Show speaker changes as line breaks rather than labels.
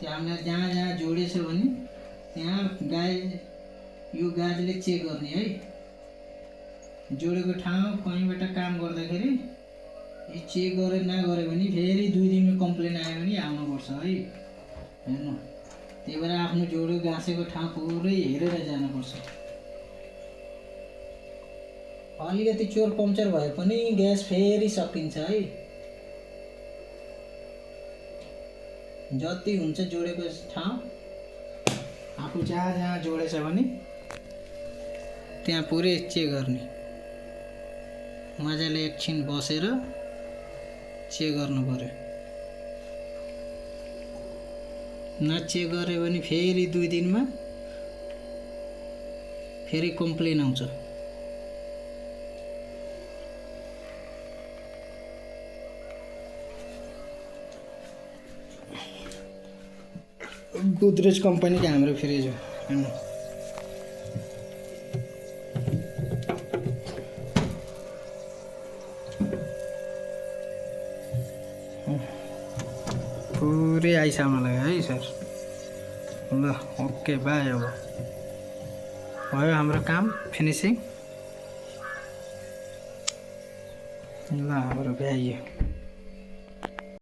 त्यो हामीलाई जहाँ जहाँ जोडेछ भने त्यहाँ यो गाजले चेक गर्ने है। जोडेको ठाउँ कहीँबाट काम गर्दाखेरि चेक गरे नगरे भने फेरि 2 दिनमा कम्प्लेन आयो भने आउनुपर्छ है। हेर्नु, त्यही भएर आफ्नो जोडो गाँसेको ठाउँ पुरै हेरेर जानुपर्छ। अलिकति चोर पम्चर भए पनि ग्यास फेरि सकिन्छ है। जति हुन्छ जोडेको ठाउँ आफू जहाँ जहाँ जोडेछ भने त्यहाँ पुरै चेक गर्ने। मजाले एकछिन बसेर चेक गर्नु पर्यो। नचेक गऱ्यो भने फेरि 2 दिनमा फेरि कम्प्लेन आउँछ। गोदरेज कंपनी का हाम्रो फ्रिज हो। पूरे आइसम्म लाग्यो है सर। ल ओके बाय। अब भयो हाम्रो काम फिनिसिङ। ल हाम्रो भ्याइयो।